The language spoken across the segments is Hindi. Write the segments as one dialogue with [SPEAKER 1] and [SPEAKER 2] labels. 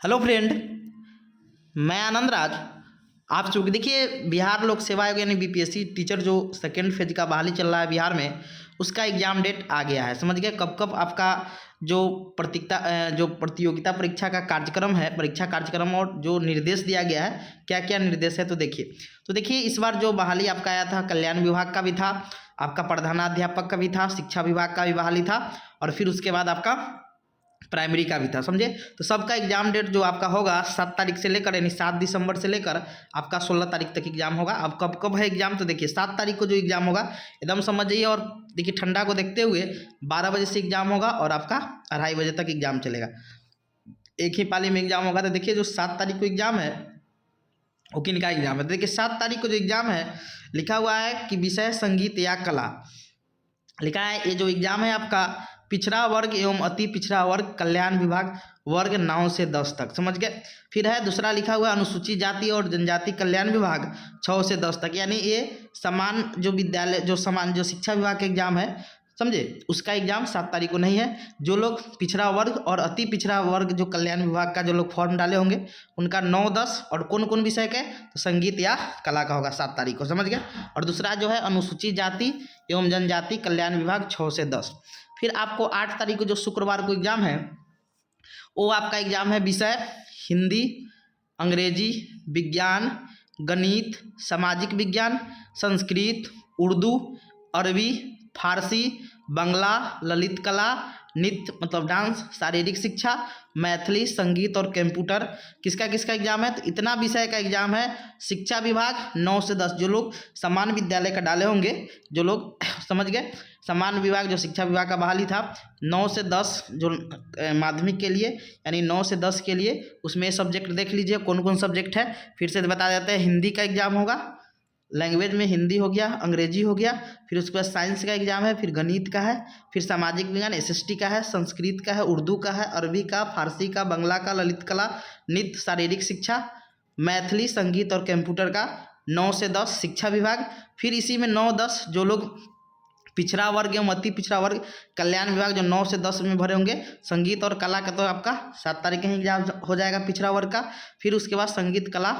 [SPEAKER 1] हेलो फ्रेंड, मैं आनंद राज। आप चूँकि देखिए, बिहार लोक सेवा आयोग यानी बीपीएससी टीचर जो सेकेंड फेज का बहाली चल रहा है बिहार में, उसका एग्ज़ाम डेट आ गया है। समझ गए कब कब आपका जो प्रतियोगिता परीक्षा का कार्यक्रम है, परीक्षा कार्यक्रम और जो निर्देश दिया गया है, क्या क्या निर्देश है तो देखिए इस बार जो बहाली आपका आया था, कल्याण विभाग का भी था, आपका प्रधानाध्यापक का भी था, शिक्षा विभाग का भी बहाली था, और फिर उसके बाद आपका प्राइमरी का भी था। समझे? तो सबका एग्जाम डेट जो आपका होगा 7 तारीख से लेकर यानी 7 दिसंबर से लेकर आपका 16 तारीख तक एग्जाम होगा। अब कब कब है एग्जाम, तो देखिए 7 तारीख को जो एग्जाम होगा एकदम समझ जाइए, और देखिए ठंडा को देखते हुए 12 बजे से एग्जाम होगा और आपका 2:30 बजे तक एग्जाम चलेगा। एक ही पाली में एग्जाम होगा। तो देखिए जो 7 तारीख को एग्जाम है वो किन का एग्जाम है, तो देखिए 7 तारीख को जो एग्जाम है लिखा हुआ है कि विषय संगीत या कला लिखा है। ये जो एग्जाम है आपका पिछड़ा वर्ग एवं अति पिछड़ा वर्ग कल्याण विभाग वर्ग 9 से 10 तक। समझ गए? फिर है दूसरा लिखा हुआ अनुसूचित जाति और जनजाति कल्याण विभाग 6 से 10 तक, यानी ये समान जो विद्यालय जो शिक्षा विभाग का एग्जाम है, समझे, उसका एग्जाम 7 तारीख को नहीं है। जो लोग पिछड़ा वर्ग और अति पिछड़ा वर्ग जो कल्याण विभाग का जो लोग फॉर्म डाले होंगे उनका 9-10 और कौन कौन विषय का, तो संगीत या कला का होगा 7 तारीख को। समझ गए? और दूसरा जो है अनुसूचित जाति एवं जनजाति कल्याण विभाग 6 से 10। फिर आपको 8 तारीख को जो शुक्रवार को एग्जाम है वो आपका एग्जाम है विषय हिंदी, अंग्रेजी, विज्ञान, गणित, सामाजिक विज्ञान, संस्कृत, उर्दू, अरबी, फारसी, बंगला, ललित कला, नृत्य मतलब डांस, शारीरिक शिक्षा, मैथिली, संगीत और कंप्यूटर। किसका किसका एग्जाम है, तो इतना विषय का एग्जाम है। शिक्षा विभाग 9 से 10 जो लोग समान विद्यालय का डाले होंगे, जो लोग समझ गए, समान विभाग जो शिक्षा विभाग का बहाली था 9 से 10 जो माध्यमिक के लिए यानी 9 से 10 के लिए, उसमें सब्जेक्ट देख लीजिए कौन कौन सब्जेक्ट है। फिर से बता देते हैं, हिंदी का एग्जाम होगा, लैंग्वेज में हिंदी हो गया, अंग्रेजी हो गया, फिर उसके बाद साइंस का एग्जाम है, फिर गणित का है, फिर सामाजिक विज्ञान एसएसटी का है, संस्कृत का है, उर्दू का है, अरबी का, फारसी का, बंगला का, ललित कला, नृत्य, शारीरिक शिक्षा, मैथिली, संगीत और कंप्यूटर का 9 से 10 शिक्षा विभाग। फिर इसी में 9-10 जो लोग पिछड़ा वर्ग एवं अति पिछड़ा वर्ग कल्याण विभाग जो 9 से 10 में भरे होंगे, संगीत और कला का तो आपका 7 तारीख का ही एग्जाम हो जाएगा पिछड़ा वर्ग का। फिर उसके बाद संगीत कला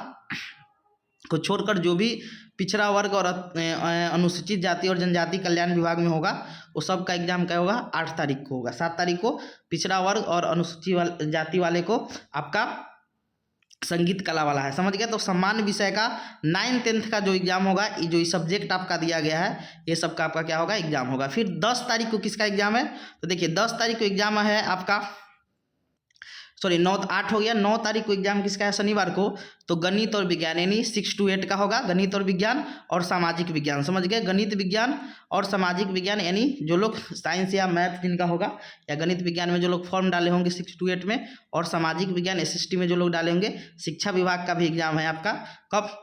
[SPEAKER 1] को छोड़कर जो भी पिछड़ा वर्ग और अनुसूचित जाति और जनजाति कल्याण विभाग में होगा वो सब का एग्जाम क्या होगा 8 तारीख को होगा। 7 तारीख को पिछड़ा वर्ग और अनुसूचित जाति वाले को आपका संगीत कला वाला है। समझ गया? तो समान विषय का 9-10 का जो एग्जाम होगा, ये जो सब्जेक्ट आपका दिया गया है ये सब का आपका क्या होगा एग्जाम होगा। फिर 10 तारीख को किसका एग्जाम है, तो देखिए 10 तारीख को एग्जाम है आपका, सॉरी 9-8 हो गया। 9 तारीख को एग्जाम किसका है शनिवार को, तो गणित और विज्ञान यानी 6 to 8 का होगा, गणित और विज्ञान और सामाजिक विज्ञान। समझ गए? गणित विज्ञान और सामाजिक विज्ञान यानी जो लोग साइंस या मैथ जिनका होगा, या गणित विज्ञान में जो लोग फॉर्म डाले होंगे 6 to 8 में, और सामाजिक विज्ञान एसएसटी में जो लोग डाले होंगे, शिक्षा विभाग का भी एग्जाम है आपका कब,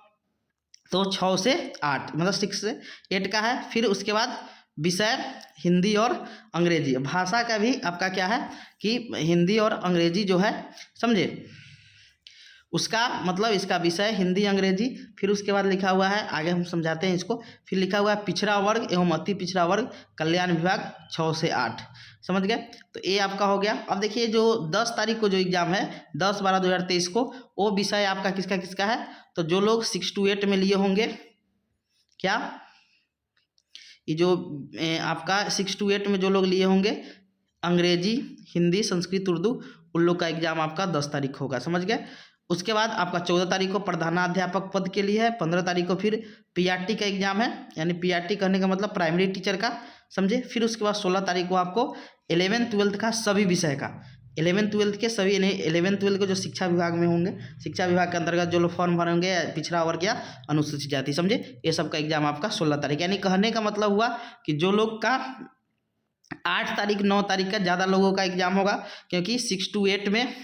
[SPEAKER 1] तो 6 से 8 मतलब 6 से 8 का है। फिर उसके बाद विषय हिंदी और अंग्रेजी, भाषा का भी आपका क्या है कि हिंदी और अंग्रेजी जो है, समझे, उसका मतलब इसका विषय हिंदी अंग्रेजी। फिर उसके बाद लिखा हुआ है, आगे हम समझाते हैं इसको, फिर लिखा हुआ है पिछड़ा वर्ग एवं अति पिछड़ा वर्ग कल्याण विभाग 6 से 8। समझ गए? तो ये आपका हो गया। अब देखिए जो 10 तारीख को जो एग्जाम है 10/12/2023 को, वो विषय आपका किसका किसका है, तो जो लोग 6 to 8 में लिए होंगे, क्या ये जो आपका 6 to 8 में जो लोग लिए होंगे अंग्रेजी, हिंदी, संस्कृत, उर्दू, उन लोग का एग्जाम आपका 10 तारीख होगा। समझ गए? उसके बाद आपका 14 तारीख को प्रधानाध्यापक पद के लिए है। 15 तारीख को फिर पीआरटी का एग्जाम है, यानी पीआरटी कहने का मतलब प्राइमरी टीचर का, समझे। फिर उसके बाद 16 तारीख को आपको 11th-12th का सभी विषय का, 11th-12th के सभी, यानी 11th-12th के जो शिक्षा विभाग में होंगे, शिक्षा विभाग के अंतर्गत जो लोग फॉर्म भरे होंगे, पिछड़ा वर्ग या अनुसूचित जाति, समझे, ये सब का एग्जाम आपका 16 तारीख। यानी कहने का मतलब हुआ कि जो लोग का 8 तारीख 9 तारीख का ज़्यादा लोगों का एग्जाम होगा, क्योंकि 6 to 8 में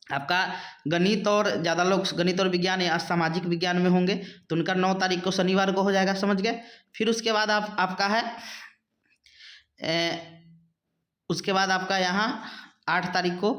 [SPEAKER 1] आपका गणित और ज़्यादा लोग गणित और विज्ञान या सामाजिक विज्ञान में होंगे, तो उनका 9 तारीख को शनिवार को हो जाएगा। समझ गए? फिर उसके बाद आपका है उसके बाद आपका यहाँ 8 तारीख को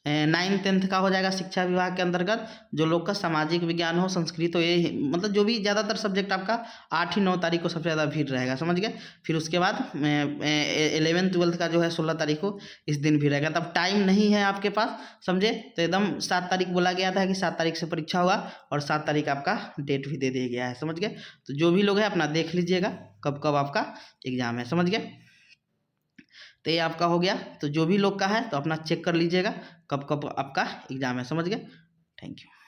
[SPEAKER 1] 9th-10th का हो जाएगा शिक्षा विभाग के अंतर्गत। जो लोग का सामाजिक विज्ञान हो, संस्कृत हो, ये मतलब जो भी ज़्यादातर सब्जेक्ट आपका 8 ही 9 तारीख को सबसे ज़्यादा भीड़ रहेगा, समझ गए। फिर उसके बाद 11th-12th का जो है 16 तारीख को इस दिन भीड़ रहेगा। तब टाइम नहीं है आपके पास, समझे। तो एकदम 7 तारीख बोला गया था कि 7 तारीख से परीक्षा होगा और 7 तारीख आपका डेट भी दे दिया गया है, समझ गए। तो जो भी लोग हैं अपना देख लीजिएगा कब कब आपका एग्ज़ाम है, समझ गए। तो ये आपका हो गया। तो जो भी लोग का है तो अपना चेक कर लीजिएगा कब कब आपका एग्ज़ाम है, समझ गए। Thank you.